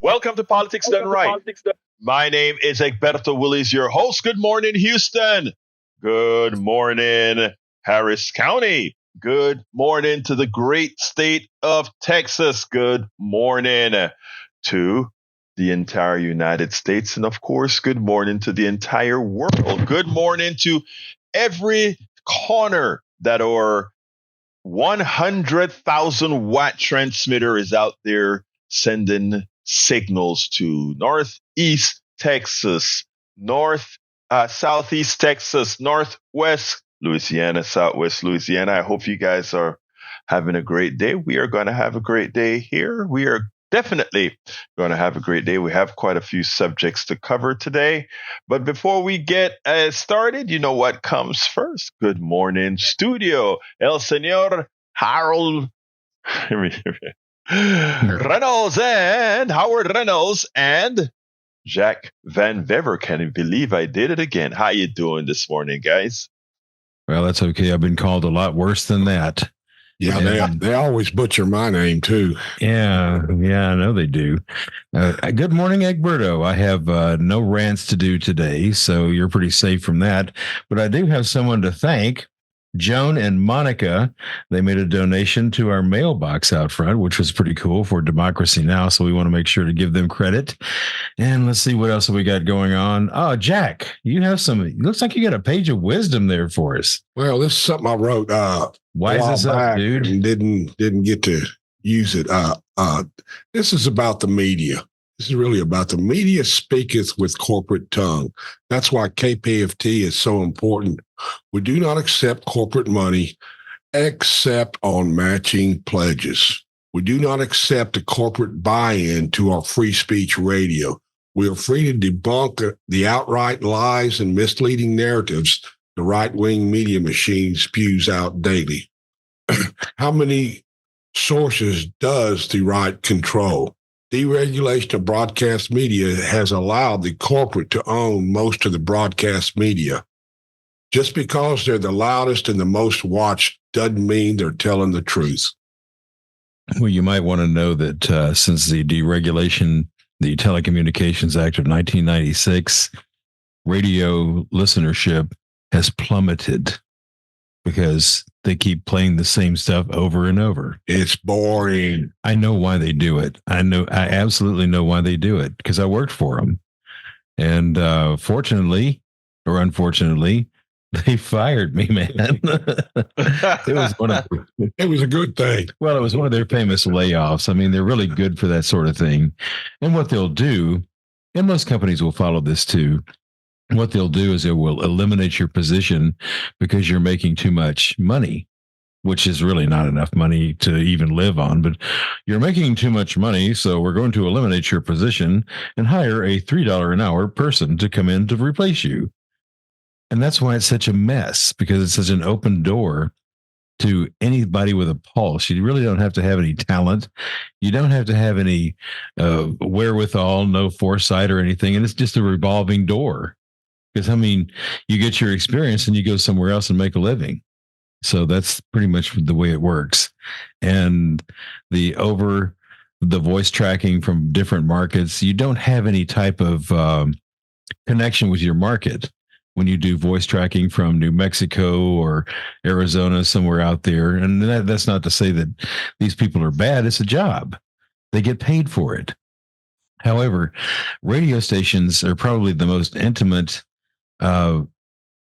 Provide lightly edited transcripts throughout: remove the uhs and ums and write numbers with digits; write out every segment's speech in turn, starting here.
Welcome to Politics Done Right. My name is Egberto Willis, your host. Good morning, Houston. Good morning, Harris County. Good morning to the great state of Texas. Good morning to the entire United States. And of course, good morning to the entire world. Good morning to every corner that our 100,000 watt transmitter is out there sending signals to Northeast Texas, Southeast Texas, Northwest Louisiana, Southwest Louisiana. I hope you guys are having a great day. We are going to have a great day here. We are definitely going to have a great day. We have quite a few subjects to cover today. But before we get started, you know what comes first. Good morning, studio. El Señor Harold Reynolds and Howard Reynolds and Jack Van Vever. Can you believe I did it again? How you doing this morning, guys? Well, that's okay. I've been called a lot worse than that. Yeah, they always butcher my name, too. Yeah, I know they do. Good morning, Egberto. I have no rants to do today, so you're pretty safe from that. But I do have someone to thank. Joan and Monica, they made a donation to our mailbox out front, which was pretty cool for Democracy Now! So we want to make sure to give them credit. And let's see what else have we got going on. Oh, Jack, you have looks like you got a page of wisdom there for us. Well, this is something I wrote Why is this up, dude? And didn't get to use it. This is about the media. This is really about the media speaketh with corporate tongue. That's why KPFT is so important. We do not accept corporate money except on matching pledges. We do not accept a corporate buy-in to our free speech radio. We are free to debunk the outright lies and misleading narratives the right-wing media machine spews out daily. How many sources does the right control? Deregulation of broadcast media has allowed the corporate to own most of the broadcast media. Just because they're the loudest and the most watched doesn't mean they're telling the truth. Well, you might want to know that since the deregulation, the Telecommunications Act of 1996, radio listenership has plummeted because they keep playing the same stuff over and over. It's boring. I know why they do it. I absolutely know why they do it because I worked for them. And fortunately or unfortunately, they fired me, man. It was a good thing. Well, it was one of their famous layoffs. I mean, they're really good for that sort of thing. And what they'll do, and most companies will follow this too, what they'll do is it will eliminate your position because you're making too much money, which is really not enough money to even live on. But you're making too much money, so we're going to eliminate your position and hire a $3 an hour person to come in to replace you. And that's why it's such a mess, because it's such an open door to anybody with a pulse. You really don't have to have any talent. You don't have to have any wherewithal, no foresight or anything. And it's just a revolving door. Because, I mean, you get your experience and you go somewhere else and make a living. So that's pretty much the way it works. And the voice tracking from different markets, you don't have any type of connection with your market when you do voice tracking from New Mexico or Arizona, somewhere out there. And that's not to say that these people are bad. It's a job. They get paid for it. However, radio stations are probably the most intimate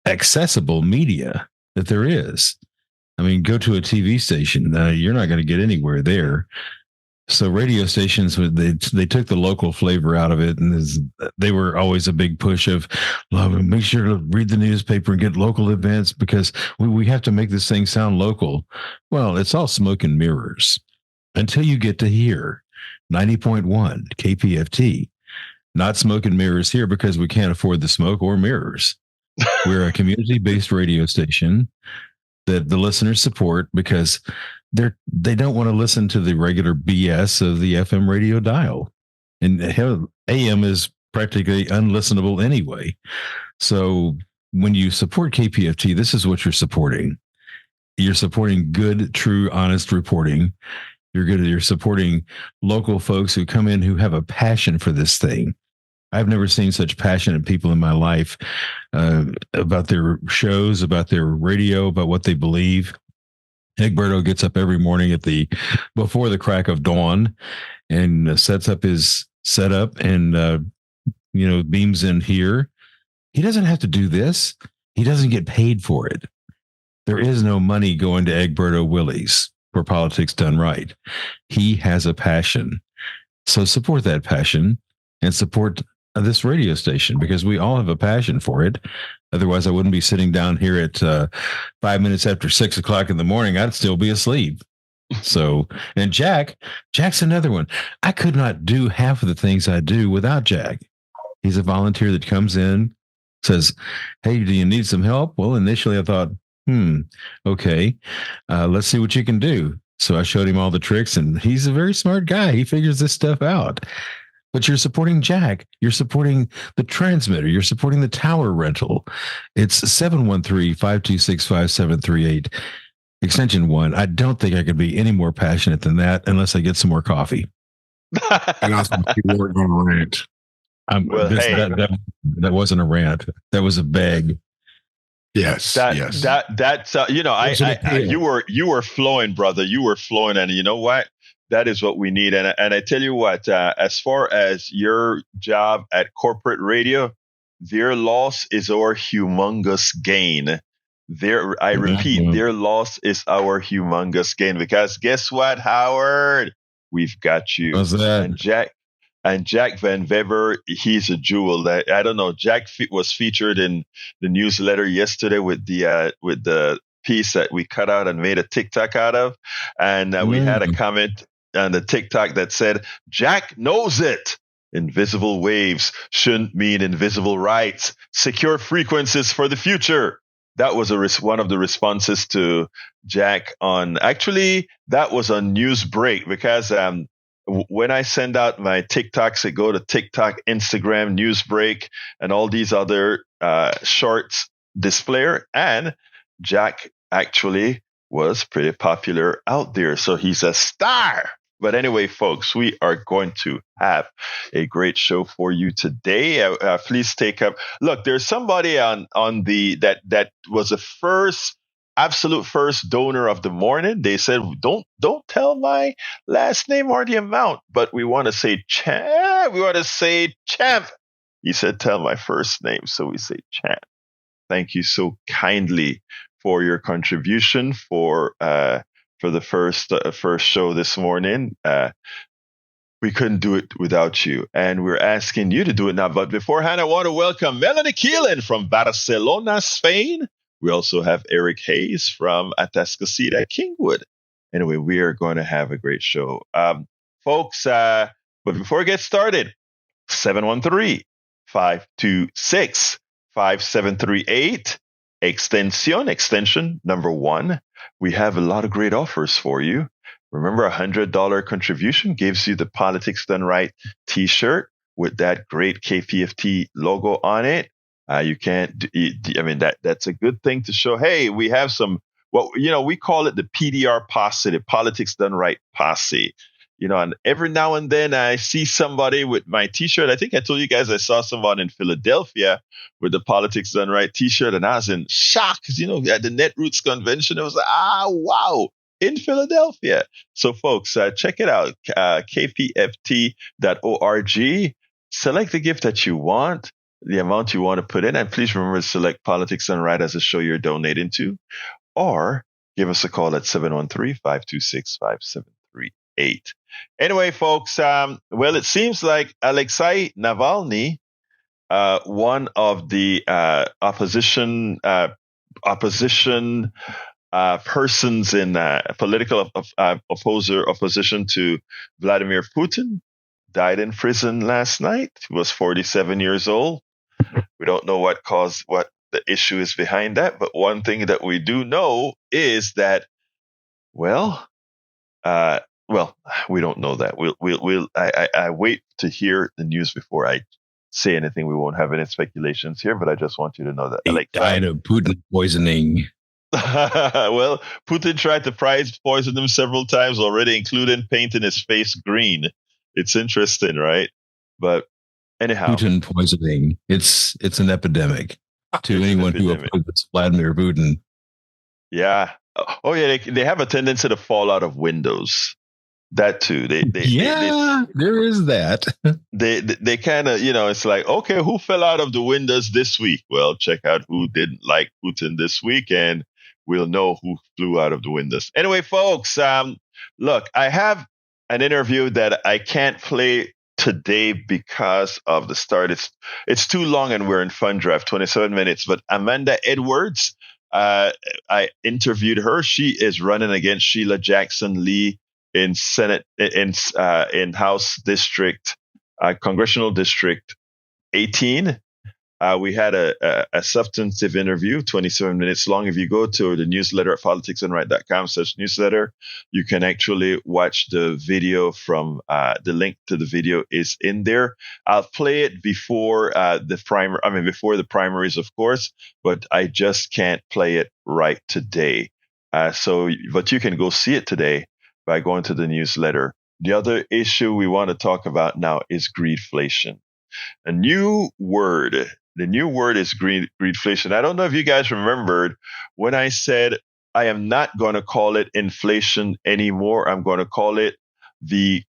accessible media that there is. I mean, go to a TV station. You're not going to get anywhere there. So radio stations, they took the local flavor out of it, and they were always a big push of, make sure to read the newspaper and get local events because we have to make this thing sound local. Well, it's all smoke and mirrors until you get to here, 90.1 KPFT. Not smoke and mirrors here because we can't afford the smoke or mirrors. We're a community-based radio station that the listeners support because they don't want to listen to the regular BS of the FM radio dial. And AM is practically unlistenable anyway. So when you support KPFT, this is what you're supporting. You're supporting good, true, honest reporting. You're supporting local folks who come in who have a passion for this thing. I've never seen such passionate people in my life about their shows, about their radio, about what they believe. Egberto gets up every morning before the crack of dawn and sets up his setup and beams in here. He doesn't have to do this. He doesn't get paid for it. There is no money going to Egberto Willies for Politics Done Right. He has a passion. So support that passion and support this radio station, because we all have a passion for it. Otherwise, I wouldn't be sitting down here at 5 minutes after 6 o'clock in the morning. I'd still be asleep. So, and Jack's another one. I could not do half of the things I do without Jack. He's a volunteer that comes in, says, "Hey, do you need some help?" Well, initially I thought, okay, let's see what you can do. So I showed him all the tricks, and he's a very smart guy. He figures this stuff out. But you're supporting Jack. You're supporting the transmitter. You're supporting the tower rental. It's 713-526-5738, extension 1. I don't think I could be any more passionate than that unless I get some more coffee. And I thought you weren't going to rant. That wasn't a rant. That was a beg. Yes. You were flowing, brother. You were flowing, and you know what? That is what we need. And I tell you what, as far as your job at corporate radio, their loss is our humongous gain. Repeat, their loss is our humongous gain, because guess what, Howard? We've got you. What's that? And Jack Van Weber, he's a jewel. I don't know. Jack was featured in the newsletter yesterday with the piece that we cut out and made a TikTok out of. And we had a comment on the TikTok that said, "Jack knows it. Invisible waves shouldn't mean invisible rights. Secure frequencies for the future." That was one of the responses to Jack that was on Newsbreak, because when I send out my TikToks, I go to TikTok, Instagram, Newsbreak, and all these other shorts displayer, and Jack actually was pretty popular out there. So he's a star. But anyway, folks, we are going to have a great show for you today. Please take up. Look, there's somebody on that was the absolute first donor of the morning. They said, don't tell my last name or the amount, but we want to say Champ. We want to say Champ. He said, tell my first name. So we say Champ. Thank you so kindly for your contribution for the first show this morning. We couldn't do it without you, and we're asking you to do it now. But beforehand, I want to welcome Melanie Keelan from Barcelona, Spain. We also have Eric Hayes from Atascocita, Kingwood. Anyway, we are going to have a great show. Folks, but before we get started, 713-526-5738, extension number 1. We have a lot of great offers for you. Remember, $100 contribution gives you the Politics Done Right t-shirt with that great KPFT logo on it. You can't, that's a good thing to show. Hey, we have we call it the PDR posse, the Politics Done Right posse. And every now and then I see somebody with my t-shirt. I think I told you guys I saw someone in Philadelphia with the Politics Done Right t-shirt, and I was in shock because, at the Netroots convention, it was like, wow, in Philadelphia. So folks, check it out, kpft.org. Select the gift that you want, the amount you want to put in, and please remember to select Politics Done Right as a show you're donating to, or give us a call at 713-526-5738. Anyway, folks, it seems like Alexei Navalny, one of the opposition persons in political opposition to Vladimir Putin, died in prison last night. He was 47 years old. We don't know what the issue is behind that, but one thing that we do know is that, we don't know that. I wait to hear the news before I say anything. We won't have any speculations here, but I just want you to know that he died of Putin poisoning. Well, Putin tried to poison him several times already, including painting his face green. It's interesting, right? But anyhow, Putin poisoning. It's an epidemic to anyone who opposes Vladimir Putin. Yeah. Oh, yeah. They have a tendency to fall out of windows. That too. There is that. They kind of, it's like, okay, who fell out of the windows this week? Well, check out who didn't like Putin this week, and we'll know who flew out of the windows. Anyway, folks, look, I have an interview that I can't play today because of the start. It's too long, and we're in fun draft, 27 minutes. But Amanda Edwards, I interviewed her. She is running against Sheila Jackson Lee in Senate, in House District, Congressional District 18. We had a substantive interview, 27 minutes long. If you go to the newsletter at politicsandright.com/newsletter, you can actually watch the video from the link to the video is in there. I'll play it before before the primaries, of course, but I just can't play it right today. But you can go see it today by going to the newsletter. The other issue we want to talk about now is greedflation. A new word. The new word is greedflation. I don't know if you guys remembered when I said I am not going to call it inflation anymore. I'm going to call it the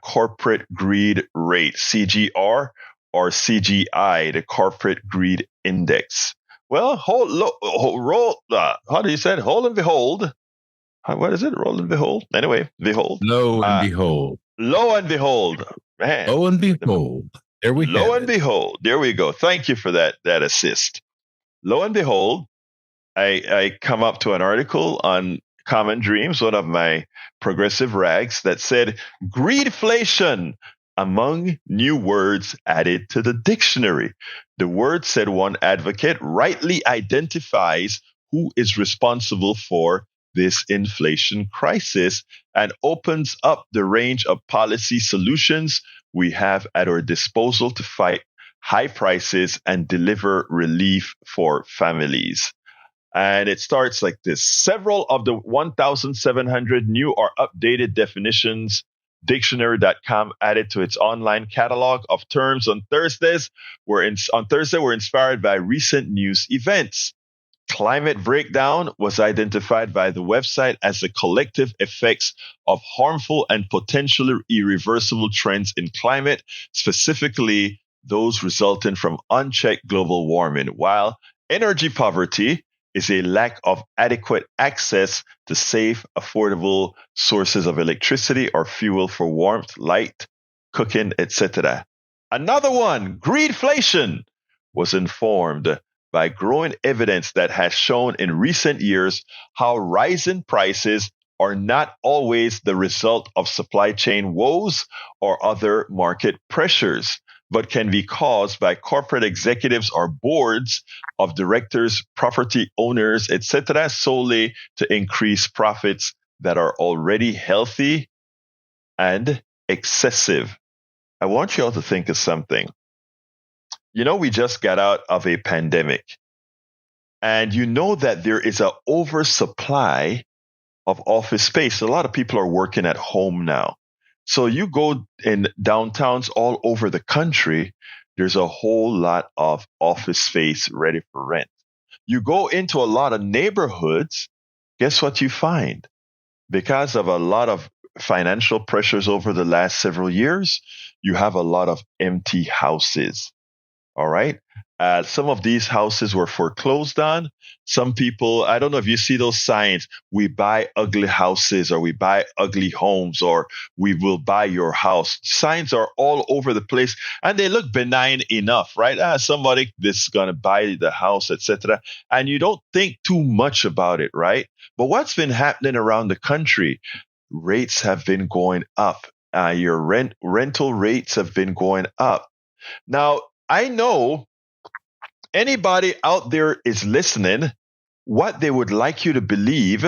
corporate greed rate, CGR or CGI, the corporate greed index. Well, how do you say it? Hold and behold. What is it? Roll and behold. Anyway, behold. Lo and behold. Lo and behold. Man. Lo and behold. There we go. Lo and behold. There we go. Thank you for that assist. Lo and behold, I come up to an article on Common Dreams, one of my progressive rags, that said greedflation among new words added to the dictionary. The word, said one advocate, rightly identifies who is responsible for this inflation crisis and opens up the range of policy solutions we have at our disposal to fight high prices and deliver relief for families. And it starts like this. Several of the 1,700 new or updated definitions dictionary.com added to its online catalog of terms on Thursday were inspired by recent news events. Climate breakdown was identified by the website as the collective effects of harmful and potentially irreversible trends in climate, specifically those resulting from unchecked global warming, while energy poverty is a lack of adequate access to safe, affordable sources of electricity or fuel for warmth, light, cooking, etc. Another one, greedflation, was informed by growing evidence that has shown in recent years how rising prices are not always the result of supply chain woes or other market pressures, but can be caused by corporate executives or boards of directors, property owners, etc., solely to increase profits that are already healthy and excessive. I want you all to think of something. You know, we just got out of a pandemic, and you know that there is an oversupply of office space. A lot of people are working at home now. So you go in downtowns all over the country, there's a whole lot of office space ready for rent. You go into a lot of neighborhoods, guess what you find? Because of a lot of financial pressures over the last several years, you have a lot of empty houses. All right. Some of these houses were foreclosed on. Some people, I don't know if you see those signs, we buy ugly houses, or we buy ugly homes, or we will buy your house. Signs are all over the place, and they look benign enough, right? Somebody that's going to buy the house, etc. And you don't think too much about it, right? But what's been happening around the country? Rates have been going up. Your rental rates have been going up. Now, I know anybody out there is listening. What they would like you to believe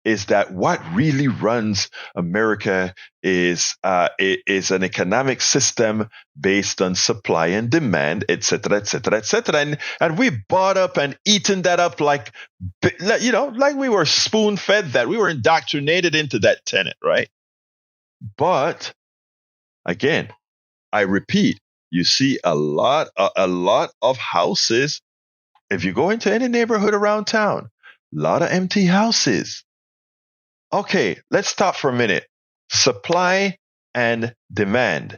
is that what really runs America is an economic system based on supply and demand, et cetera, et cetera, et cetera. And we bought up and eaten that up like we were spoon-fed that. We were indoctrinated into that tenet, right? But again, I repeat, you see a lot of houses. If you go into any neighborhood around town, a lot of empty houses. Okay, let's stop for a minute. Supply and demand.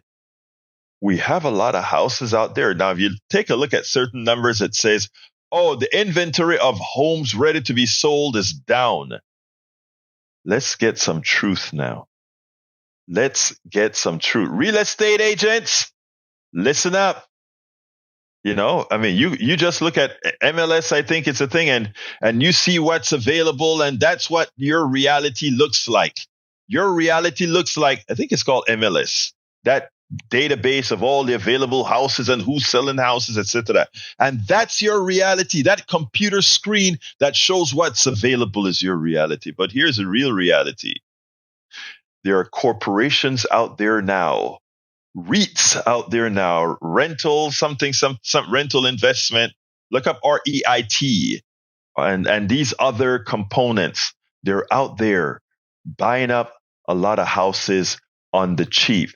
We have a lot of houses out there. Now, if you take a look at certain numbers, it says, oh, the inventory of homes ready to be sold is down. Let's get some truth now. Let's get some truth. Real estate agents, listen up. You just look at MLS, I think it's a thing, and you see what's available, and that's what your reality looks like. Your reality looks like, I think it's called MLS, that database of all the available houses and who's selling houses, etc. And that's your reality. That computer screen that shows what's available is your reality. But here's a real reality. There are corporations out there now, REITs out there now, rental, some rental investment. Look up REIT and these other components. They're out there buying up a lot of houses on the cheap,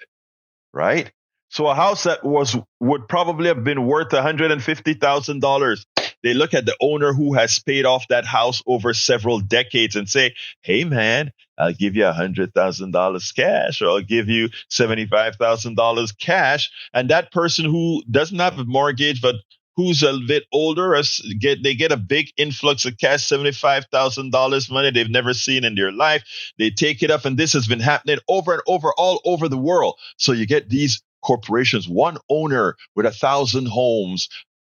right? So a house that would probably have been worth $150,000. They look at the owner who has paid off that house over several decades and say, hey, man, I'll give you $100,000 cash, or I'll give you $75,000 cash. And that person who doesn't have a mortgage, but who's a bit older, they get a big influx of cash, $75,000 money they've never seen in their life. They take it up, and this has been happening over and over, all over the world. So you get these corporations, one owner with 1,000 homes,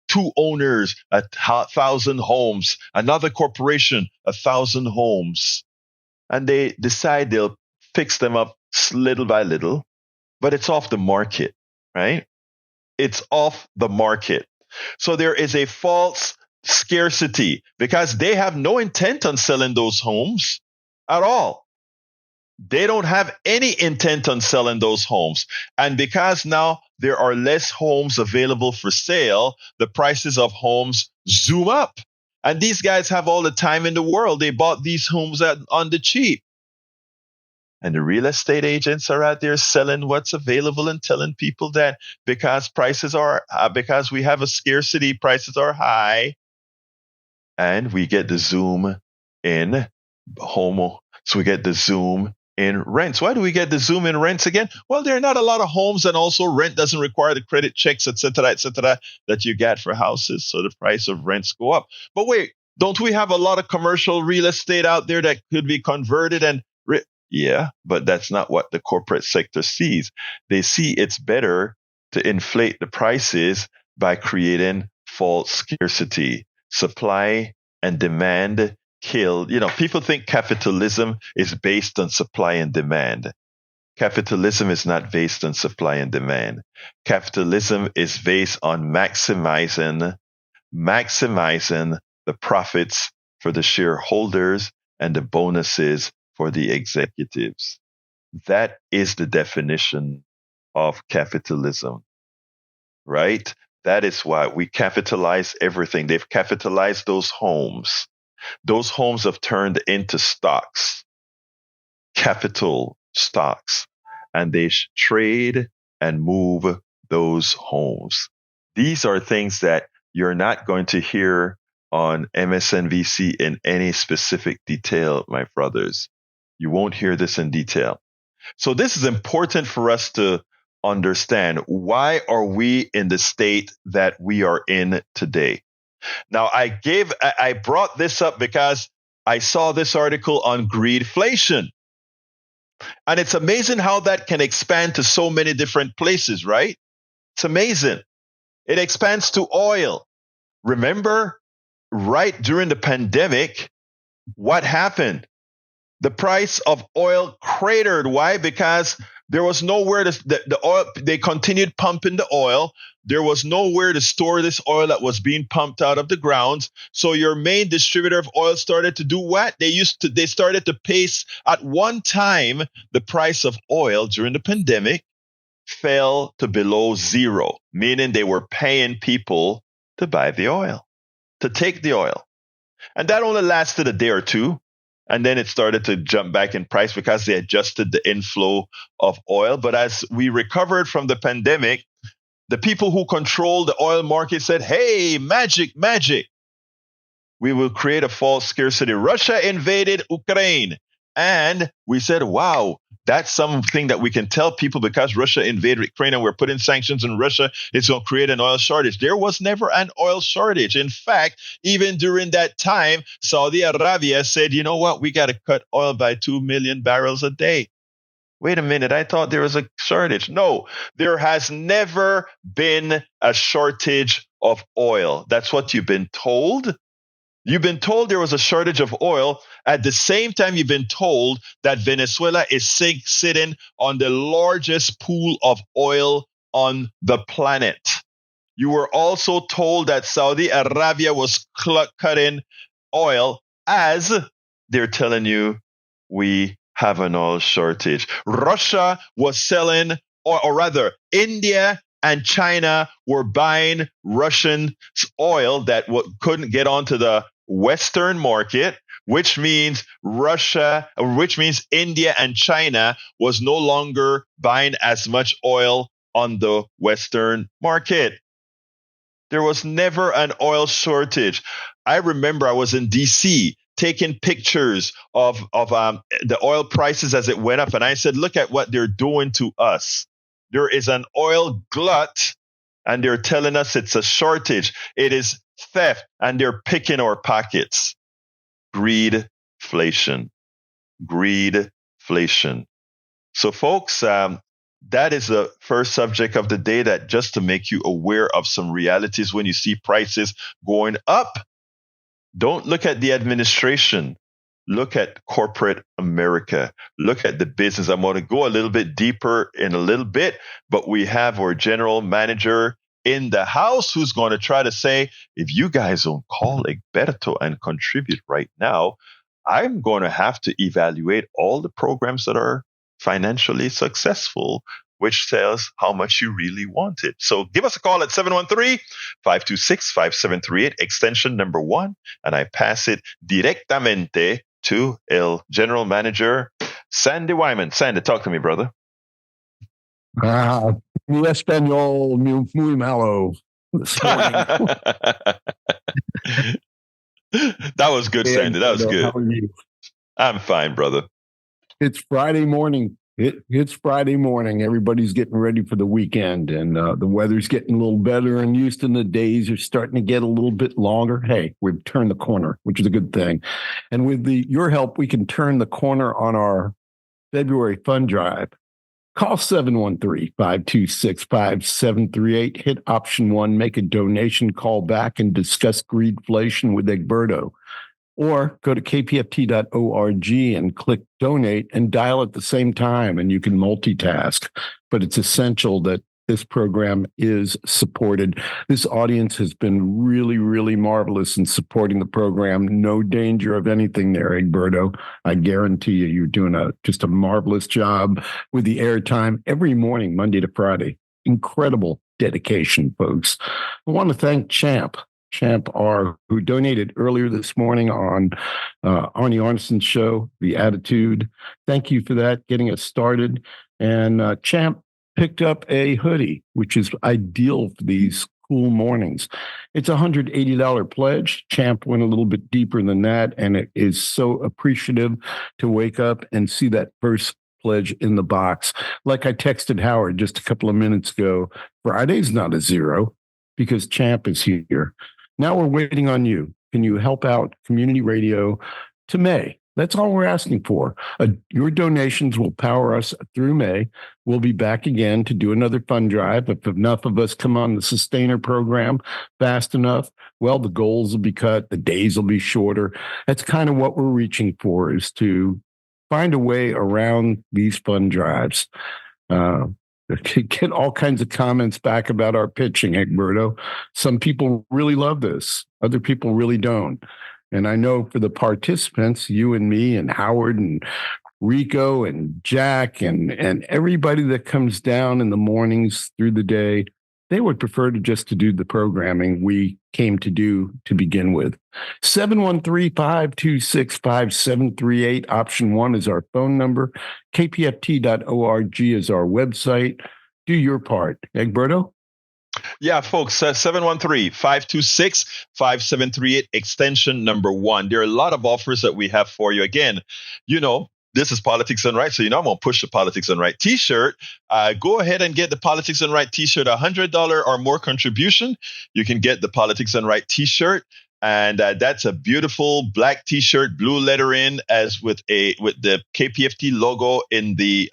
two owners, 1,000 homes, another corporation, 1,000 homes. And they decide they'll fix them up little by little, but it's off the market, right? It's off the market. So there is a false scarcity because they have no intent on selling those homes at all. They don't have any intent on selling those homes. And because now there are less homes available for sale, the prices of homes zoom up. And these guys have all the time in the world. They bought these homes on the cheap. And the real estate agents are out there selling what's available and telling people that because because we have a scarcity, prices are high. And we get the zoom in So we get the zoom in rents. Why do we get the zoom in rents again? Well, there are not a lot of homes, and also rent doesn't require the credit checks, et cetera, that you get for houses. So the price of rents go up. But wait, don't we have a lot of commercial real estate out there that could be converted and yeah, but that's not what the corporate sector sees. They see it's better to inflate the prices by creating false scarcity. Supply and demand kill. People think capitalism is based on supply and demand. Capitalism is not based on supply and demand. Capitalism is based on maximizing the profits for the shareholders and the bonuses for the executives. That is the definition of capitalism, right? That is why we capitalize everything. They've capitalized those homes. Those homes have turned into stocks, capital stocks, and they trade and move those homes. These are things that you're not going to hear on MSNBC in any specific detail, my brothers. You won't hear this in detail. So this is important for us to understand. Why are we in the state that we are in today? Now, I brought this up because I saw this article on greedflation. And it's amazing how that can expand to so many different places, right? It's amazing. It expands to oil. Remember, right during the pandemic, what happened? the price of oil cratered. Why? Because there was nowhere to the oil. They continued pumping the oil. There was nowhere to store this oil that was being pumped out of the ground. So your main distributor of oil started to do what? They started to pace at one time. The price of oil during the pandemic fell to below zero, meaning they were paying people to buy the oil, to take the oil. And that only lasted a day or two. And then it started to jump back in price because they adjusted the inflow of oil. But as we recovered from the pandemic, the people who control the oil market said, hey, magic. We will create a false scarcity. Russia invaded Ukraine. And we said, wow, that's something that we can tell people because Russia invaded Ukraine and we're putting sanctions on Russia. It's going to create an oil shortage. There was never an oil shortage. In fact, even during that time, Saudi Arabia said, you know what? We got to cut oil by 2 million barrels a day. Wait a minute, I thought there was a shortage. No, there has never been a shortage of oil. That's what you've been told. You've been told there was a shortage of oil. At the same time, you've been told that Venezuela is sitting on the largest pool of oil on the planet. You were also told that Saudi Arabia was cutting oil as they're telling you we have an oil shortage. Russia was selling, or rather, India and China were buying Russian oil that couldn't get onto the Western market, which means India and China was no longer buying as much oil on the Western market. There was never an oil shortage. I remember I was in DC taking pictures of the oil prices as it went up. And I said, look at what they're doing to us. There is an oil glut and they're telling us it's a shortage. It is theft and they're picking our pockets. Greedflation. So folks, that is the first subject of the day, that just to make you aware of some realities when you see prices going up. Don't look at the administration. Look at corporate America. Look at the business. I'm going to go a little bit deeper in a little bit, but we have our general manager in the house who's going to try to say, if you guys don't call Egberto and contribute right now, I'm going to have to evaluate all the programs that are financially successful, which tells how much you really want it. So give us a call at 713-526-5738, extension number 1, and I pass it directamente to El General Manager, Sandy Wyman. Sandy, talk to me, brother. Mi español muy malo this morning. That was good, Sandy. That was good. How are you? I'm fine, brother. It's Friday morning. It's Friday morning. Everybody's getting ready for the weekend, and the weather's getting a little better in Houston. The days are starting to get a little bit longer. Hey, we've turned the corner, which is a good thing. And with your help, we can turn the corner on our February fund drive. Call 713-526-5738. Hit option 1, make a donation, call back, and discuss greedflation with Egberto. Or go to kpft.org and click donate and dial at the same time, and you can multitask. But it's essential that this program is supported. This audience has been really, really marvelous in supporting the program. No danger of anything there, Egberto. I guarantee you, you're doing just a marvelous job with the airtime every morning, Monday to Friday. Incredible dedication, folks. I want to thank Champ R, who donated earlier this morning on Arnie Arneson's show, The Attitude. Thank you for that, getting us started. And Champ picked up a hoodie, which is ideal for these cool mornings. It's a $180 pledge. Champ went a little bit deeper than that, and it is so appreciative to wake up and see that first pledge in the box. Like I texted Howard just a couple of minutes ago, Friday's not a zero because Champ is here. Now we're waiting on you. Can you help out community radio to May? That's all we're asking for. Your donations will power us through May. We'll be back again to do another fund drive. If enough of us come on the Sustainer program fast enough, well, the goals will be cut, the days will be shorter. That's kind of what we're reaching for, is to find a way around these fund drives. Get all kinds of comments back about our pitching, Egberto. Some people really love this. Other people really don't. And I know for the participants, you and me and Howard and Rico and Jack and everybody that comes down in the mornings through the day, they would prefer to just to do the programming we came to do to begin with. 713-526-5738. Option 1 is our phone number. kpft.org is our website. Do your part. Egberto? Yeah, folks, 713-526-5738, extension number 1. There are a lot of offers that we have for you. Again, this is Politics Done Right, so I'm going to push the Politics Done Right t-shirt. Go ahead and get the Politics Done Right t-shirt, $100 or more contribution. You can get the Politics Done Right t-shirt. And that's a beautiful black t-shirt, blue lettering, as with the KPFT logo in the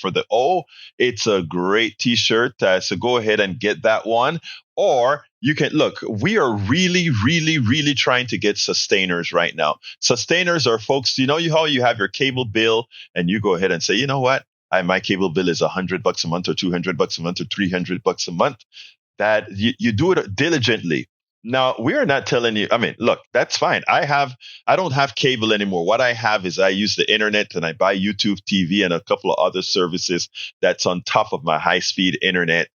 for the O. It's a great t-shirt. So go ahead and get that one. Or you can look, we are really, really, really trying to get sustainers right now. Sustainers are folks, how you have your cable bill and you go ahead and say, you know what? My cable bill is $100 a month or $200 a month or $300 a month. That you do it diligently. Now, we are not telling you, look, that's fine. I don't have cable anymore. What I have is I use the internet and I buy YouTube TV and a couple of other services that's on top of my high-speed internet.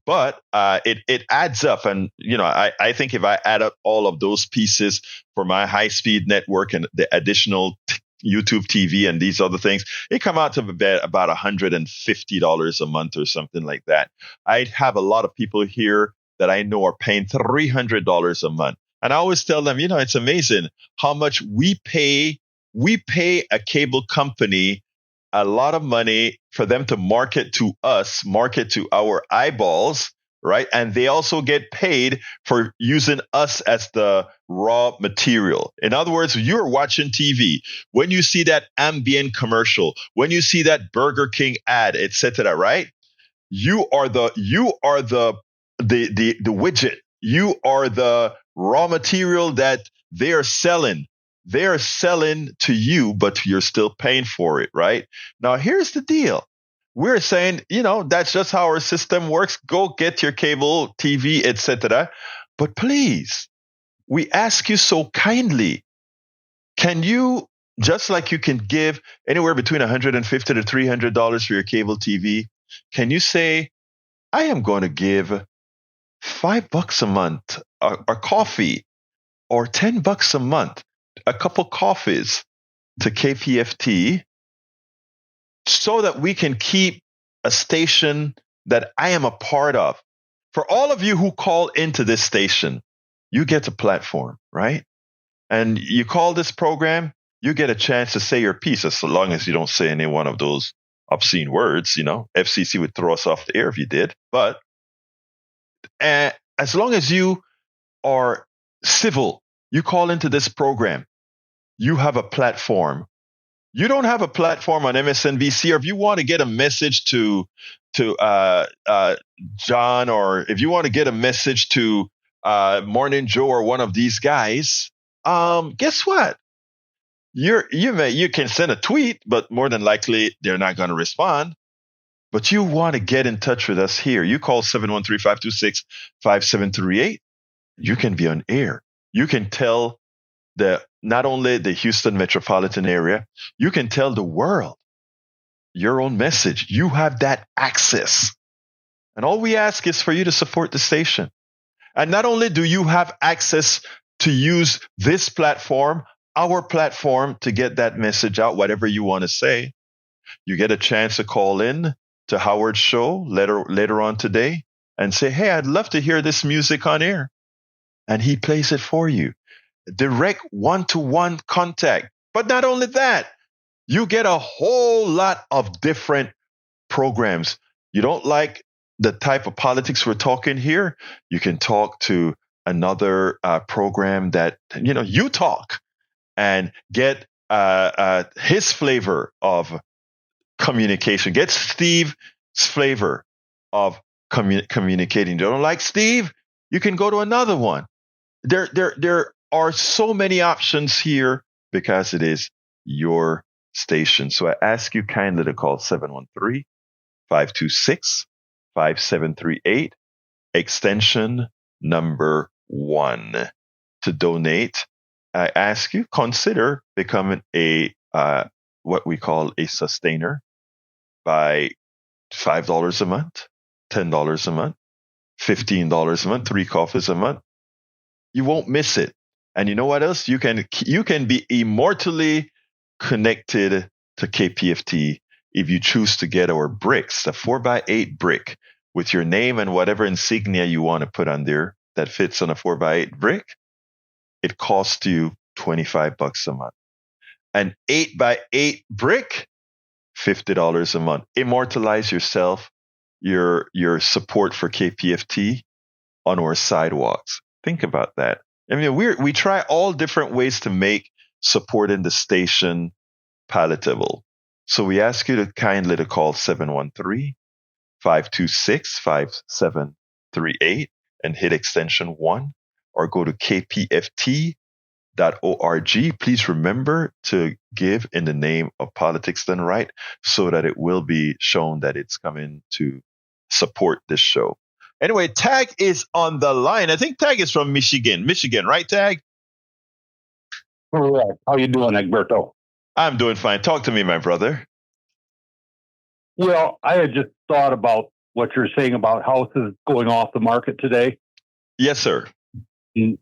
But it adds up. And, I think if I add up all of those pieces for my high-speed network and the additional YouTube TV and these other things, it come out to about $150 a month or something like that. I have a lot of people here that I know are paying $300 a month. And I always tell them, it's amazing how much we pay a cable company a lot of money for them to market to us, market to our eyeballs, right? And they also get paid for using us as the raw material. In other words, you're watching TV. When you see that ambient commercial, when you see that Burger King ad, etc., right? You are the widget. You are the raw material that they are selling. They are selling to you, but you're still paying for it, right? Now, here's the deal. We're saying, that's just how our system works. Go get your cable TV, etc. But please, we ask you so kindly, can you, just like you can give anywhere between $150 to $300 for your cable TV, can you say, I am going to give $5 a month, a coffee, or $10 a month, a couple coffees to KPFT, so that we can keep a station that I am a part of. For all of you who call into this station, you get a platform, right? And you call this program, you get a chance to say your piece, as long as you don't say any one of those obscene words. FCC would throw us off the air if you did. But as long as you are civil, you call into this program, you have a platform. You don't have a platform on MSNBC, or if you want to get a message to John, or if you want to get a message to Morning Joe or one of these guys, guess what? You can send a tweet, but more than likely they're not going to respond. But you want to get in touch with us here. You call 713-526-5738. You can be on air. You can tell not only the Houston metropolitan area, you can tell the world your own message. You have that access. And all we ask is for you to support the station. And not only do you have access to use this platform, our platform, to get that message out, whatever you want to say, you get a chance to call in to Howard's show later on today and say, hey, I'd love to hear this music on air. And he plays it for you. Direct one-to-one contact. But not only that, you get a whole lot of different programs. You don't like the type of politics we're talking here? You can talk to another program that, you talk and get his flavor of communication. Get Steve's flavor of communicating. You don't like Steve? You can go to another one. There are so many options here because it is your station. So I ask you kindly to call 713-526-5738, extension number 1 to donate. I ask you consider becoming a what we call a sustainer by $5 a month, $10 a month, $15 a month, 3 coffees a month. You won't miss it. And you know what else? You can be immortally connected to KPFT if you choose to get our bricks, the 4x8 brick with your name and whatever insignia you want to put on there that fits on a 4x8 brick. It costs you $25 a month. An 8x8 brick, $50 a month. Immortalize yourself, your support for KPFT on our sidewalks. Think about that. I mean, we try all different ways to make supporting the station palatable. So we ask you to kindly to call 713-526-5738 and hit extension 1, or go to kpft.org. Please remember to give in the name of Politics Done Right so that it will be shown that it's coming to support this show. Anyway, Tag is on the line. I think Tag is from Michigan. Michigan, right, Tag? Correct. How you doing, Egberto? I'm doing fine. Talk to me, my brother. Well, I had just thought about what you're saying about houses going off the market today. Yes, sir. And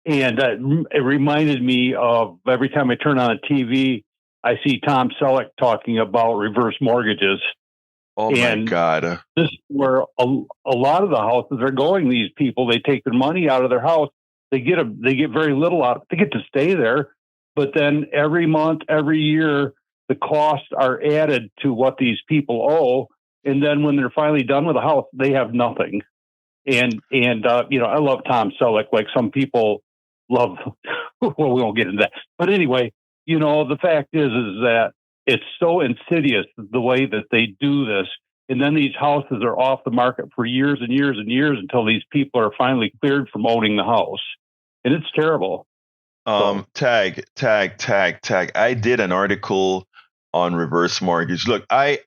it reminded me of every time I turn on a TV, I see Tom Selleck talking about reverse mortgages. Oh, my God. This is where a lot of the houses are going. These people, they take their money out of their house. They get very little out. They get to stay there. But then every month, every year, the costs are added to what these people owe. And then when they're finally done with the house, they have nothing. And I love Tom Selleck. Like some people love, well, we won't get into that. But anyway, the fact is that it's so insidious the way that they do this. And then these houses are off the market for years and years and years until these people are finally cleared from owning the house. And it's terrible. Tag. I did an article on reverse mortgage. Look, I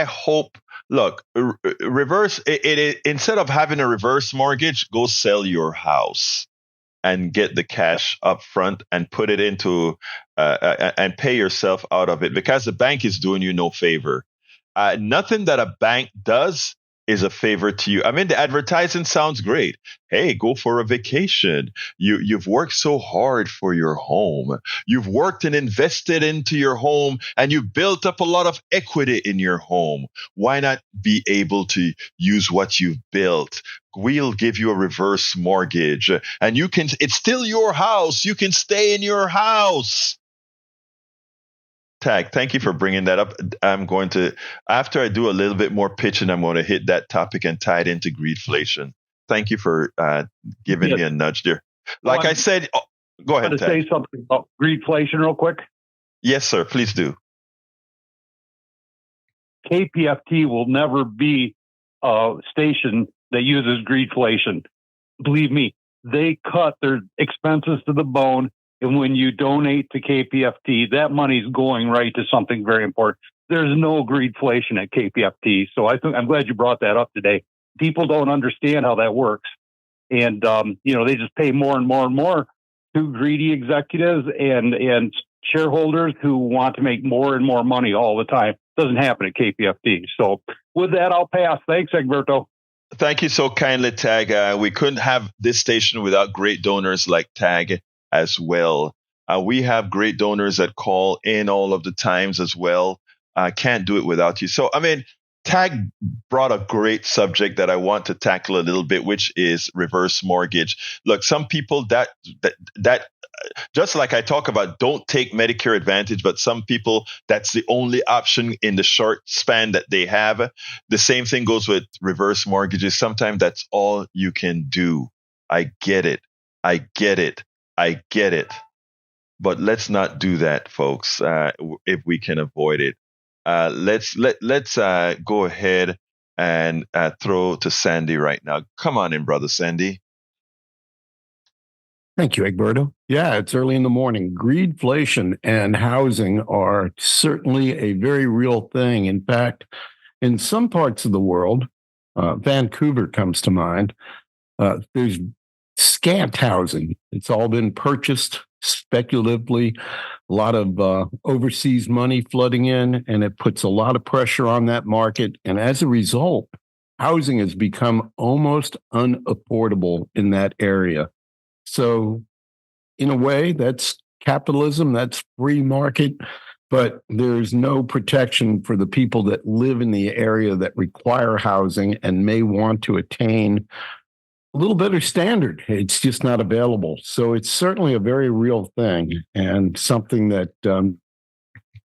hope, reverse, it instead of having a reverse mortgage, go sell your house and get the cash up front and put it into and pay yourself out of it, because the bank is doing you no favor. Nothing that a bank does is a favor to you. I mean, the advertising sounds great. Hey, go for a vacation. You've worked so hard for your home. You've worked and invested into your home, and you built up a lot of equity in your home. Why not be able to use what you've built? We'll give you a reverse mortgage, and it's still your house. You can stay in your house. Tag, thank you for bringing that up. I'm going to, after I do a little bit more pitching, I'm going to hit that topic and tie it into greedflation. Thank you for giving me a nudge there. Like I said, go ahead, Tag. Say something about greedflation real quick. Yes, sir. Please do. KPFT will never be a station that uses greedflation. Believe me, they cut their expenses to the bone. And when you donate to KPFT, that money's going right to something very important. There's no greedflation at KPFT. So I'm glad you brought that up today. People don't understand how that works. And, they just pay more and more and more to greedy executives and shareholders who want to make more and more money all the time. Doesn't happen at KPFT. So with that, I'll pass. Thanks, Egberto. Thank you so kindly, Tag. We couldn't have this station without great donors like Tag as well. We have great donors that call in all of the times as well. I can't do it without you. So, I mean, Tag brought a great subject that I want to tackle a little bit, which is reverse mortgage. Look, some people that just like I talk about, don't take Medicare Advantage, but some people, that's the only option in the short span that they have. The same thing goes with reverse mortgages. Sometimes that's all you can do. I get it. But let's not do that, folks, if we can avoid it. Let's go ahead and throw to Sandy right now. Come on in, brother Sandy. Thank you, Egberto. Yeah, it's early in the morning. Greedflation and housing are certainly a very real thing. In fact, in some parts of the world, Vancouver comes to mind, there's scant housing. It's all been purchased speculatively, a lot of overseas money flooding in, and it puts a lot of pressure on that market. And as a result, housing has become almost unaffordable in that area. So, in a way, that's capitalism, that's free market, but there's no protection for the people that live in the area that require housing and may want to attain a little better standard. It's just not available. So it's certainly a very real thing and something that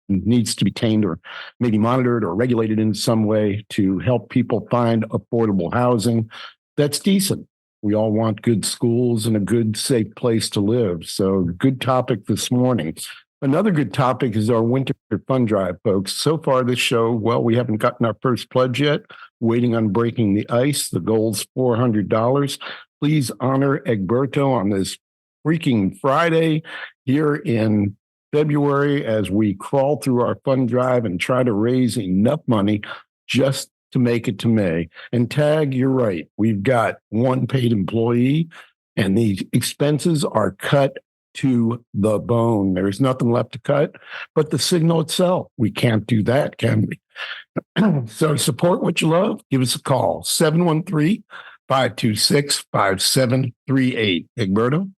needs to be tamed or maybe monitored or regulated in some way to help people find affordable housing that's decent. We all want good schools and a good, safe place to live. So good topic this morning. Another good topic is our winter fund drive, folks. So far this show, well, we haven't gotten our first pledge yet. Waiting on breaking the ice. The goal's $400. Please honor Egberto on this freaking Friday here in February as we crawl through our fund drive and try to raise enough money just to make it to May. And Tag, you're right. We've got one paid employee and the expenses are cut to the bone. There's nothing left to cut but the signal itself. We can't do that, can we? So support what you love. Give us a call, 713-526-5738. Egberto?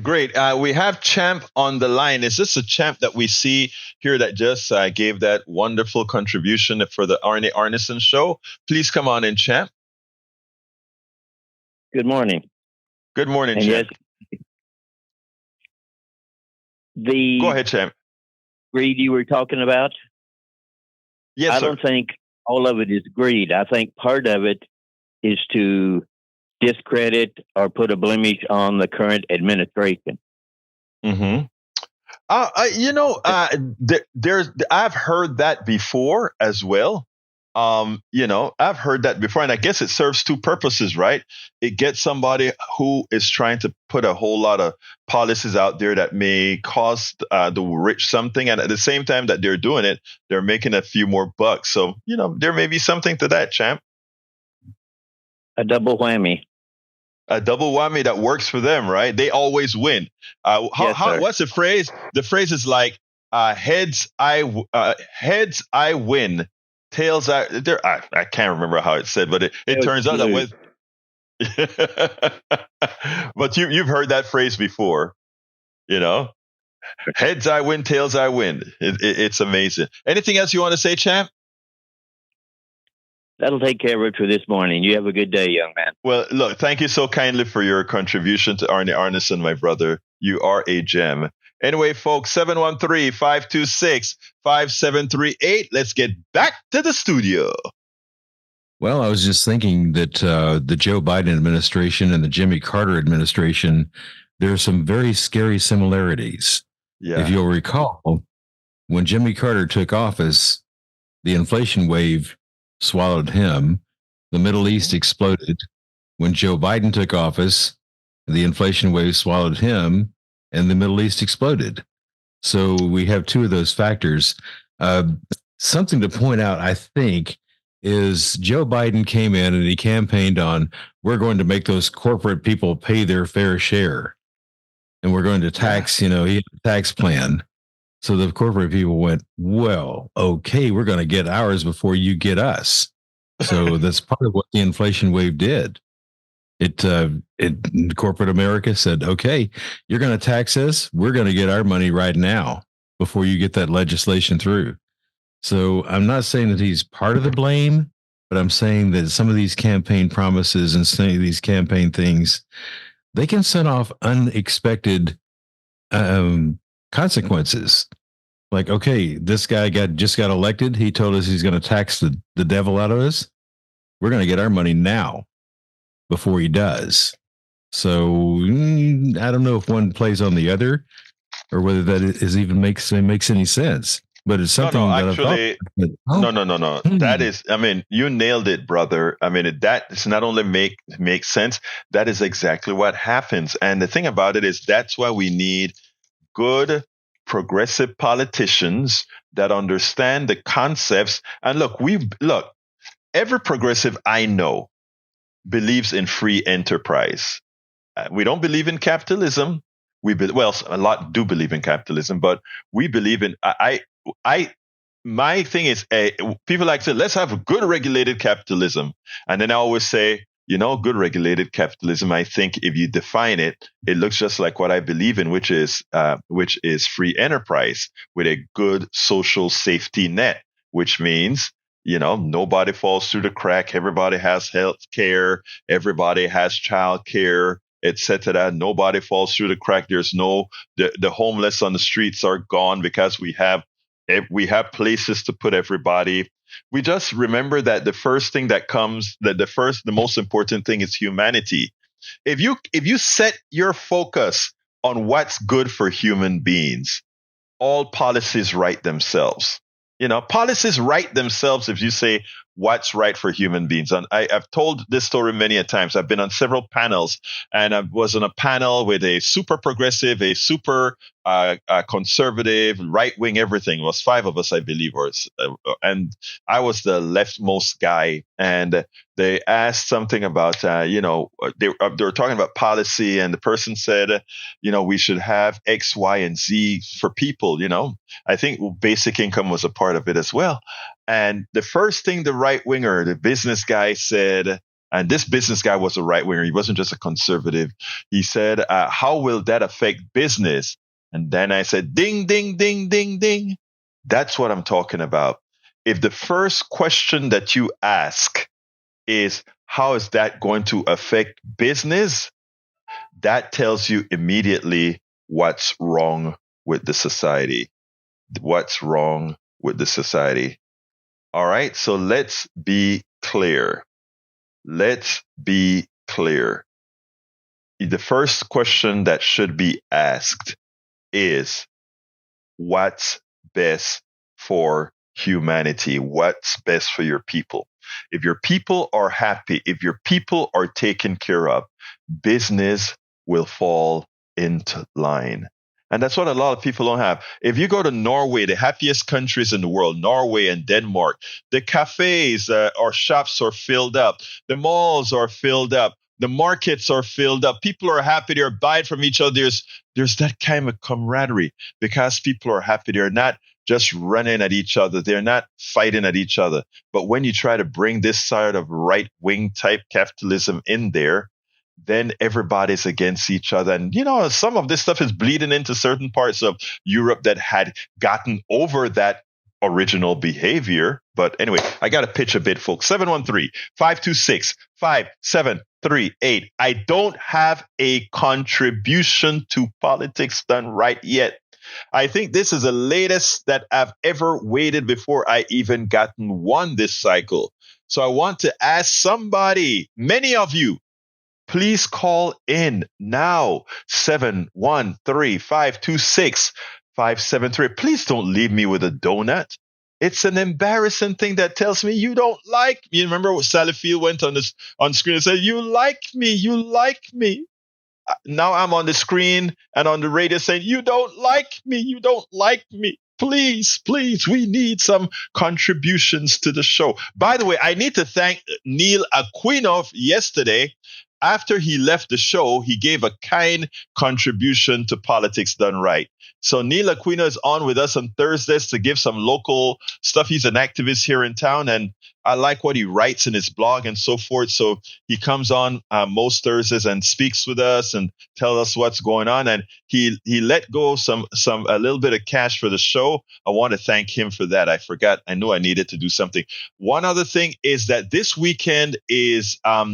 Great. We have Champ on the line. Is this a Champ that we see here that just gave that wonderful contribution for the Arnie Arneson show? Please come on in, Champ. Good morning. Good morning, Champ. Yes, go ahead, Champ. Greed you were talking about? Yes, I sir. don't think all of it is greed. I think part of it is to discredit or put a blemish on the current administration. Mm-hmm. I've heard that before as well. I've heard that before, and I guess it serves two purposes, right? It gets somebody who is trying to put a whole lot of policies out there that may cost the rich something, and at the same time that they're doing it, they're making a few more bucks. So, there may be something to that, Champ. A double whammy. A double whammy that works for them, right? They always win. What's the phrase? The phrase is like, heads I win. Tails I can't remember how it said, but it turns out that with but you've heard that phrase before, heads I win, tails I win. It's amazing. Anything else you want to say, Champ? That'll take care of it for this morning. You have a good day, young man. Well, look, thank you so kindly for your contribution to Arnie Arneson, my brother. You are a gem. Anyway, folks, 713-526-5738. Let's get back to the studio. Well, I was just thinking that the Joe Biden administration and the Jimmy Carter administration, there are some very scary similarities. Yeah. If you'll recall, when Jimmy Carter took office, the inflation wave swallowed him. The Middle East exploded. When Joe Biden took office, the inflation wave swallowed him, and the Middle East exploded. So we have two of those factors. Something to point out, I think, is Joe Biden came in and he campaigned on, we're going to make those corporate people pay their fair share. And we're going to tax, he had a tax plan. So the corporate people went, well, okay, we're going to get ours before you get us. So that's part of what the inflation wave did. Corporate America said, okay, you're going to tax us. We're going to get our money right now before you get that legislation through. So I'm not saying that he's part of the blame, but I'm saying that some of these campaign promises and some of these campaign things, they can set off unexpected consequences. Like, okay, this guy just got elected. He told us he's going to tax the devil out of us. We're going to get our money now before he does. So I don't know if one plays on the other or whether that is even makes any sense. but it's something that actually, no. That is, I mean, you nailed it, brother. I mean, that does not only make sense, that is exactly what happens. And the thing about it is that's why we need good progressive politicians that understand the concepts. And look, every progressive I know believes in free enterprise. We don't believe in capitalism. A lot do believe in capitalism, but we believe in, my thing is, people like to say, let's have a good regulated capitalism. And then I always say, good regulated capitalism, I think if you define it, it looks just like what I believe in, which is free enterprise with a good social safety net, which means, nobody falls through the crack. Everybody has health care. Everybody has child care, etc. Nobody falls through the crack. There's the homeless on the streets are gone because we have places to put everybody. We just remember that the first thing that comes, the most important thing is humanity. If you set your focus on what's good for human beings, all policies write themselves. Policies write themselves if you say what's right for human beings. And I've told this story many a times. I've been on several panels, and I was on a panel with a super progressive, a super conservative, right wing, everything. It was 5 of us, I believe, and I was the leftmost guy. And they asked something about, they were talking about policy, and the person said, we should have X, Y, and Z for people. I think basic income was a part of it as well. And the first thing the right winger, the business guy said, and this business guy was a right winger, he wasn't just a conservative. He said, how will that affect business? And then I said, ding, ding, ding, ding, ding. That's what I'm talking about. If the first question that you ask is, how is that going to affect business? That tells you immediately what's wrong with the society. What's wrong with the society? All right, so let's be clear. Let's be clear. The first question that should be asked is, what's best for humanity? What's best for your people? If your people are happy, if your people are taken care of, business will fall into line. And that's what a lot of people don't have. If you go to Norway, the happiest countries in the world, Norway and Denmark, the cafes or shops are filled up. The malls are filled up. The markets are filled up. People are happy. They're buying from each other. There's that kind of camaraderie because people are happy. They're not just running at each other. They're not fighting at each other. But when you try to bring this sort of right-wing type capitalism in there, then everybody's against each other. And, some of this stuff is bleeding into certain parts of Europe that had gotten over that original behavior. But anyway, I got to pitch a bit, folks. 713-526-5738. I don't have a contribution to politics done right yet. I think this is the latest that I've ever waited before I even gotten one this cycle. So I want to ask somebody, many of you, please call in now, 713-526-5738. Please don't leave me with a donut. It's an embarrassing thing that tells me you don't like me. You remember what Sally Field went on screen and said, you like me. Now I'm on the screen and on the radio saying, you don't like me. Please, we need some contributions to the show. By the way, I need to thank Neil Aquino yesterday. After he left the show, he gave a kind contribution to Politics Done Right. So Neil Aquino is on with us on Thursdays to give some local stuff. He's an activist here in town, and I like what he writes in his blog and so forth. So he comes on most Thursdays and speaks with us and tells us what's going on. And he let go a little bit of cash for the show. I want to thank him for that. I forgot. I knew I needed to do something. One other thing is that this weekend is at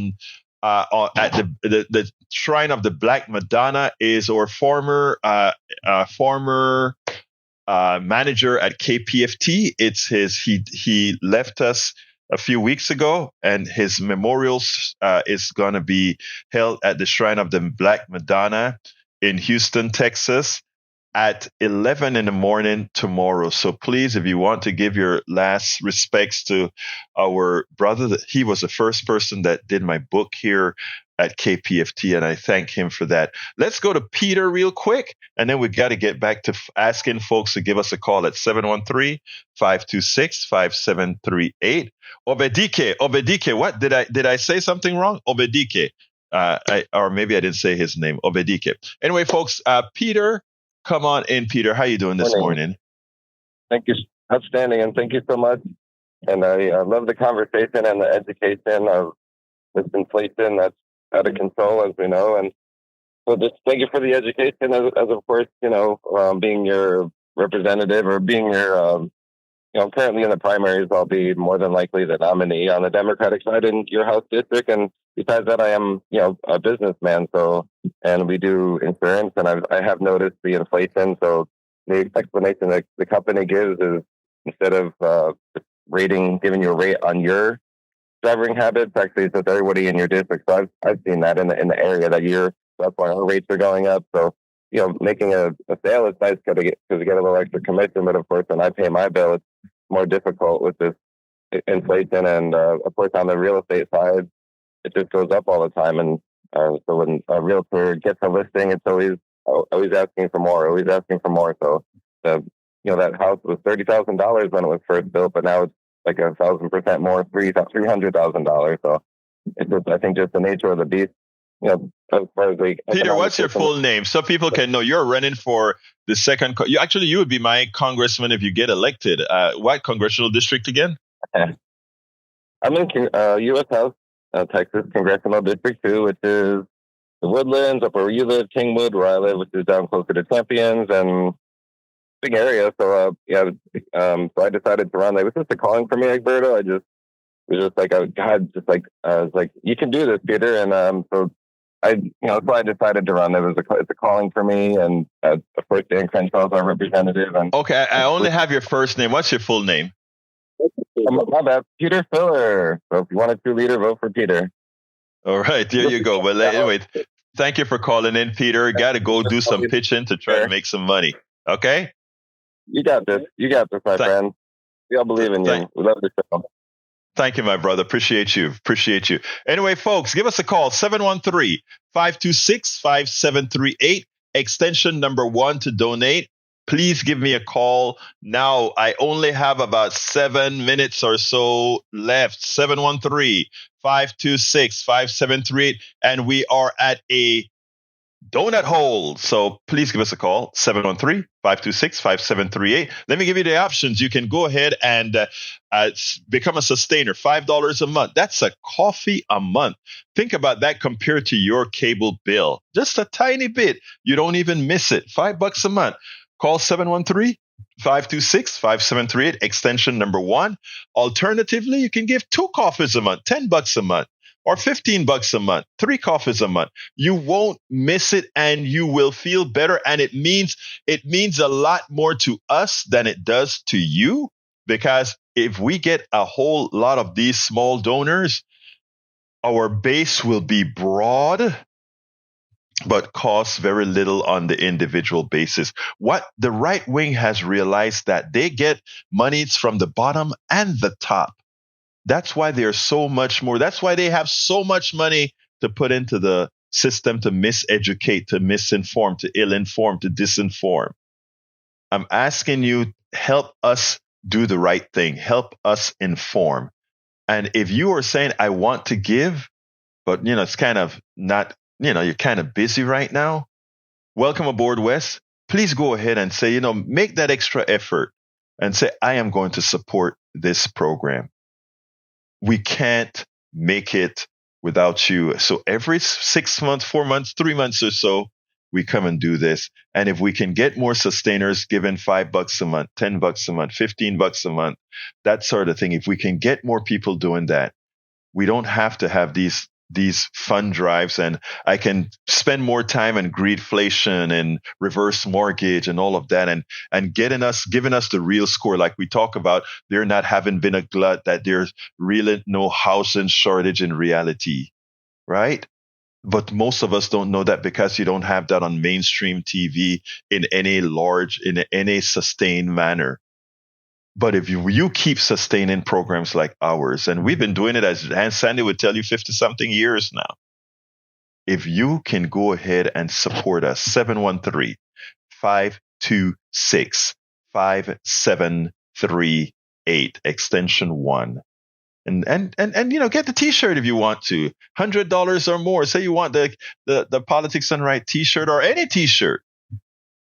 the Shrine of the Black Madonna is our former manager at KPFT. It's he left us a few weeks ago, and his memorial is going to be held at the Shrine of the Black Madonna in Houston, Texas. at 11 in the morning tomorrow. So please, if you want to give your last respects to our brother, he was the first person that did my book here at KPFT, and I thank him for that. Let's go to Peter real quick, and then we got to get back to asking folks to give us a call at 713-526-5738. Obedike, what did I say something wrong? Obedike, or maybe I didn't say his name. Obedike. Anyway, folks, Peter, come on in, Peter. How you doing this morning? Thank you, outstanding, and thank you so much. And I love the conversation and the education of this inflation that's out of control, as we know. And so just thank you for the education, as of course, being your representative or being your, currently in the primaries, I'll be more than likely the nominee on the Democratic side in your House district. And besides that, I am, a businessman. And we do insurance, and I have noticed the inflation. So the explanation that the company gives is, instead of giving you a rate on your driving habits, actually it's with everybody in your district. So I've seen that in the area that that's why our rates are going up. So, making a sale is nice because you get a little extra commission, but of course when I pay my bill, it's more difficult with this inflation. And of course on the real estate side, it just goes up all the time. And so when a realtor gets a listing, it's always asking for more, So that house was $30,000 when it was first built, but now it's like 1,000% more, $300,000. So it's just, I think, just the nature of the beast. As far as Peter, what's your full name so people can know you're running for the second? You would be my congressman if you get elected. What congressional district again? I'm in U.S. House, Texas Congressional District 2, which is the Woodlands, up where you live, Kingwood, where I live, which is down closer to Champions, and big area. So so I decided to run. It was just a calling for me, Egberto. I was like, you can do this, Peter. And so I decided to run. It's a calling for me, and of course Dan Crenshaw is our representative. And okay, I only have your first name. What's your full name? My bad, Peter Filler. So if you want a true leader, vote for Peter. All right, there you go. Well, anyway, thank you for calling in, Peter. Got to go do some pitching to try to make some money. Okay. You got this, my friend. We all believe in you. We love the show. Thank you, my brother. Appreciate you. Anyway, folks, give us a call, 713-526-5738, extension number 1 to donate. Please give me a call now. I only have about 7 minutes or so left. 713-526-5738, and we are at a donut hole. So please give us a call, 713-526-5738. Let me give you the options. You can go ahead and become a sustainer, $5 a month. That's a coffee a month. Think about that compared to your cable bill. Just a tiny bit. You don't even miss it. $5 a month. Call 713-526-5738, extension number 1. Alternatively, you can give 2 coffees a month, $10 a month. Or $15 a month, 3 coffees a month. You won't miss it, and you will feel better. And it means a lot more to us than it does to you, because if we get a whole lot of these small donors, our base will be broad, but costs very little on the individual basis. What the right wing has realized, that they get monies from the bottom and the top. That's why they're so much more. That's why they have so much money to put into the system to miseducate, to misinform, to ill-inform, to disinform. I'm asking you, help us do the right thing. Help us inform. And if you are saying, I want to give, but it's kind of not, you're kind of busy right now. Welcome aboard, Wes. Please go ahead and say, make that extra effort and say, I am going to support this program. We can't make it without you. So every 6 months, 4 months, 3 months or so, we come and do this. And if we can get more sustainers given $5 a month, $10 a month, $15 a month, that sort of thing. If we can get more people doing that, we don't have to have these fund drives, and I can spend more time in greedflation and reverse mortgage and all of that, and giving us the real score, like we talk about. There not having been a glut, that there's really no housing shortage in reality, right? But most of us don't know that because you don't have that on mainstream TV in any sustained manner. But if you keep sustaining programs like ours, and we've been doing it, as Sandy would tell you, 50 something years now. If you can go ahead and support us, 713-526-5738, extension 1. And get the T-shirt if you want to, $100 or more. Say you want the Politics Done Right T-shirt or any T-shirt.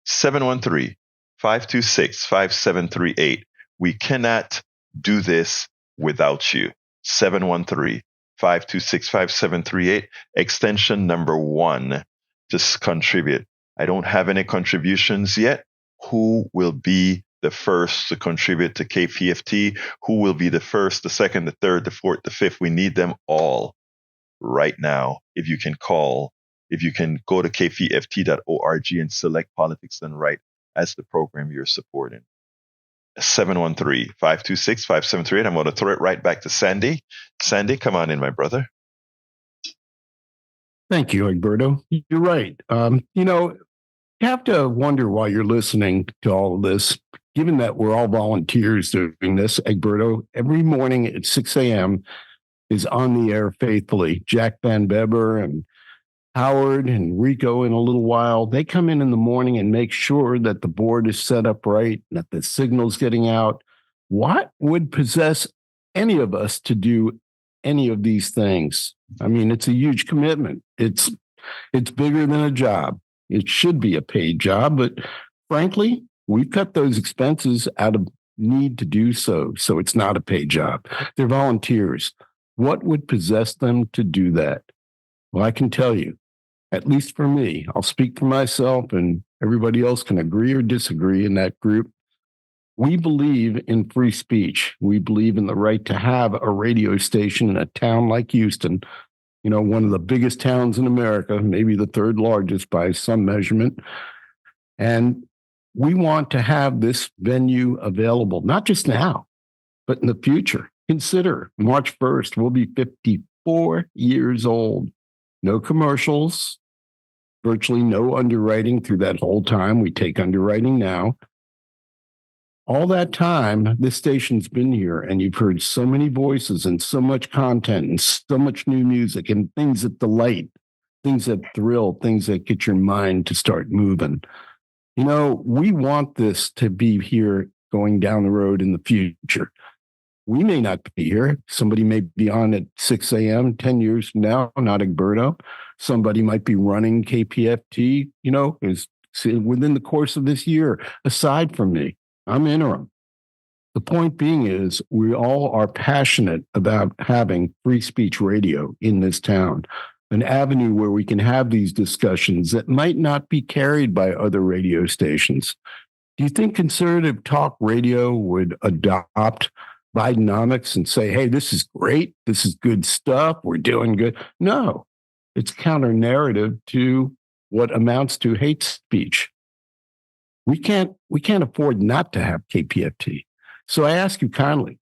713-526-5738. We cannot do this without you. 713-526-5738, extension number 1. Just contribute. I don't have any contributions yet. Who will be the first to contribute to KPFT? Who will be the first, the second, the third, the fourth, the fifth? We need them all right now. If you can go to kpft.org and select Politics Done Right as the program you're supporting. 713-526-5738. I'm going to throw it right back to Sandy. Sandy, come on in, my brother. Thank you, Egberto. You're right. You have to wonder why you're listening to all of this, given that we're all volunteers doing this. Egberto, every morning at 6 a.m. is on the air faithfully. Jack Van Beber and Howard and Rico in a little while, they come in the morning and make sure that the board is set up right, that the signal's getting out. What would possess any of us to do any of these things? I mean, it's a huge commitment. It's bigger than a job. It should be a paid job, but frankly, we've cut those expenses out of need to do so. So it's not a paid job. They're volunteers. What would possess them to do that? Well, I can tell you, at least for me, I'll speak for myself, and everybody else can agree or disagree in that group. We believe in free speech. We believe in the right to have a radio station in a town like Houston, one of the biggest towns in America, maybe the third largest by some measurement. And we want to have this venue available, not just now, but in the future. Consider March 1st, we'll be 54 years old. No commercials, virtually no underwriting through that whole time. We take underwriting now. All that time, this station's been here, and you've heard so many voices and so much content and so much new music and things that delight, things that thrill, things that get your mind to start moving. We want this to be here going down the road in the future. We may not be here. Somebody may be on at 6 a.m. 10 years from now, not Egberto. Somebody might be running KPFT, is within the course of this year, aside from me. I'm interim. The point being is we all are passionate about having free speech radio in this town, an avenue where we can have these discussions that might not be carried by other radio stations. Do you think conservative talk radio would adopt Bidenomics and say, hey, this is great, this is good stuff, we're doing good? No, it's counter narrative to what amounts to hate speech. We can't afford not to have KPFT. So I ask you kindly,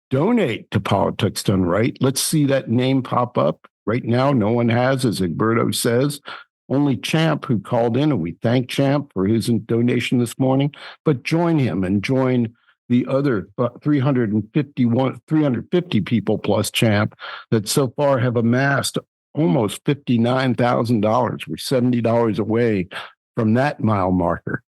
donate to Politics Done Right. Let's see that name pop up. Right now, no one has, as Egberto says. Only Champ, who called in, and we thank Champ for his donation this morning. But join him and join the other 350 people plus Champ that so far have amassed almost $59,000. We're $70 away from that mile marker.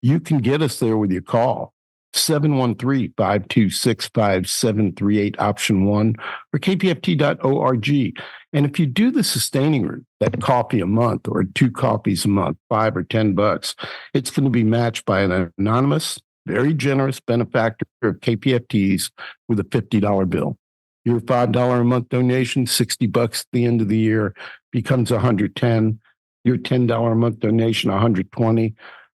You can get us there with your call, 713-526-5738, option 1, or kpft.org. And if you do the sustaining route, that coffee a month or 2 coffees a month, $5 or $10, it's going to be matched by an anonymous, very generous benefactor of KPFTs with a $50 bill. Your $5 a month donation, $60 at the end of the year, becomes $110. Your $10 a month donation, $120,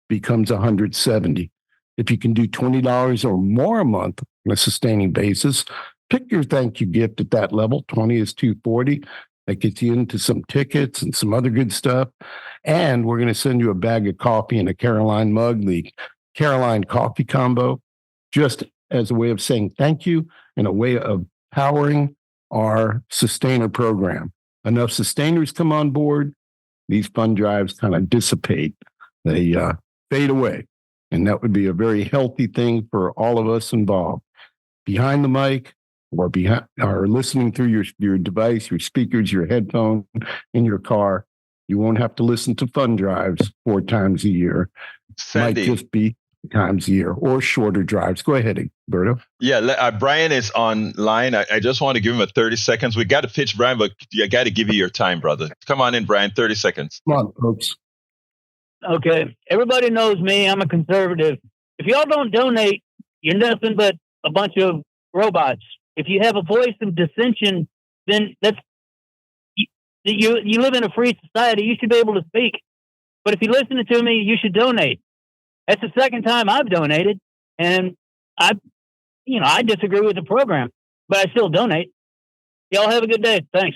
becomes $170. If you can do $20 or more a month on a sustaining basis, pick your thank you gift at that level. 20 is $240. That gets you into some tickets and some other good stuff. And we're going to send you a bag of coffee and a Caroline mug, the Caroline Coffee Combo, just as a way of saying thank you and a way of powering our sustainer program. enough sustainers come on board, these fund drives kind of dissipate. They fade away. And that would be a very healthy thing for all of us involved. Behind the mic or listening through your device, your speakers, your headphone in your car, you won't have to listen to fund drives 4 times a year. Sandy. Might just be times a year or shorter drives. Go ahead, Berto. Yeah, Brian is online. I just want to give him a 30 seconds. We got to pitch Brian, but I got to give you your time, brother. Come on in, Brian, 30 seconds. Come on, folks. Okay, everybody knows me. I'm a conservative. If y'all don't donate, you're nothing but a bunch of robots. If you have a voice of dissension, then you live in a free society. You should be able to speak. But if you listen to me, you should donate. That's the second time I've donated, and I disagree with the program, but I still donate. Y'all have a good day. Thanks.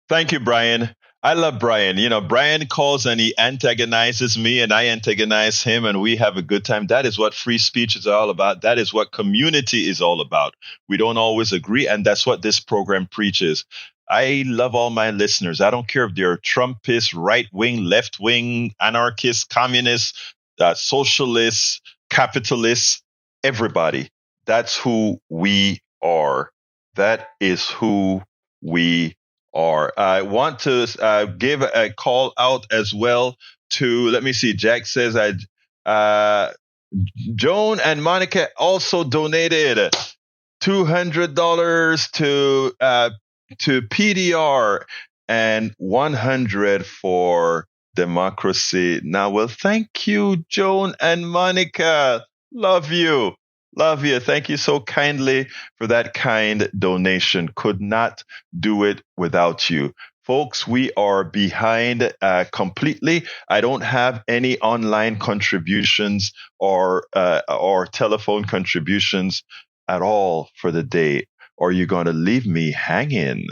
Thank you, Brian. I love Brian. Brian calls and he antagonizes me and I antagonize him and we have a good time. That is what free speech is all about. That is what community is all about. We don't always agree, and that's what this program preaches. I love all my listeners. I don't care if they're Trumpists, right-wing, left-wing, anarchists, communists, socialists, capitalists, everybody. That's who we are. That is who we are. I want to give a call out as well to, let me see, Jack says, Joan and Monica also donated $200 to PDR and $100 for democracy. Now, well, thank you, Joan and Monica. Love you. Love you. Thank you so kindly for that kind donation. Could not do it without you. Folks, we are behind completely. I don't have any online contributions or telephone contributions at all for the day. Are you going to leave me hanging?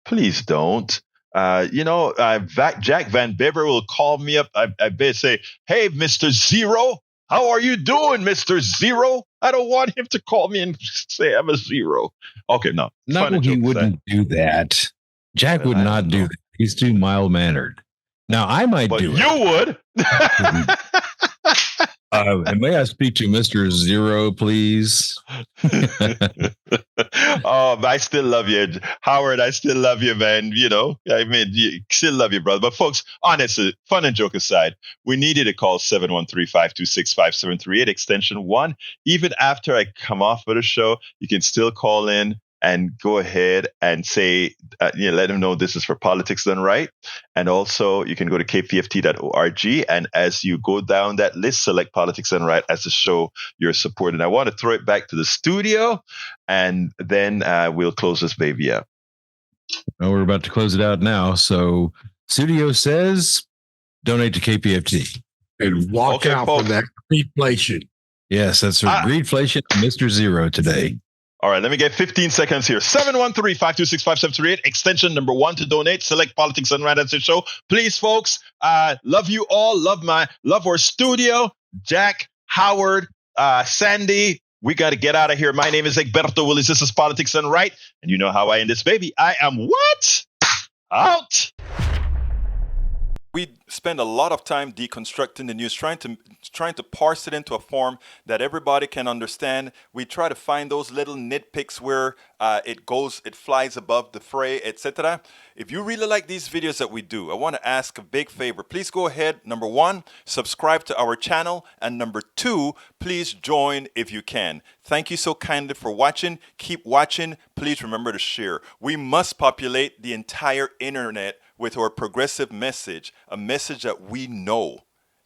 Please don't. Jack Van Bever will call me up. I bet say, hey, Mr. Zero, how are you doing, Mr. Zero? I don't want him to call me and say I'm a zero. Okay, no. No, he wouldn't do that. Jack would not do that. He's too mild-mannered. Now, I might do it. You would. And may I speak to Mr. Zero, please? I still love you, Howard. I still love you, man. Still love you, brother. But folks, honestly, fun and joke aside, we need you to call 713-526-5738, extension 1. Even after I come off of the show, you can still call in and go ahead and say, let them know this is for Politics Done Right. And also you can go to kpft.org. And as you go down that list, select Politics Done Right as to show your support. And I want to throw it back to the studio and then we'll close this baby up. Well, we're about to close it out now. So studio says donate to KPFT. And walk out folks, for that greedflation. Yes, that's right. Greedflation, Mr. Zero today. All right, let me get 15 seconds here. 713-526-5738, extension number 1 to donate. Select Politics Done Right as the show. Please, folks, love you all. Love our studio. Jack, Howard, Sandy, we got to get out of here. My name is Egberto Willis. This is Politics Done Right. And you know how I end this, baby. I am what? Out. We spend a lot of time deconstructing the news, trying to parse it into a form that everybody can understand. We try to find those little nitpicks where it flies above the fray, etc. If you really like these videos that we do, I want to ask a big favor. Please go ahead. Number 1, subscribe to our channel. And number 2, please join if you can. Thank you so kindly for watching. Keep watching. Please remember to share. We must populate the entire internet with our progressive message, a message that we know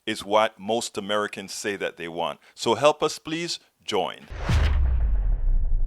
is what most Americans say that they want. So help us, please join.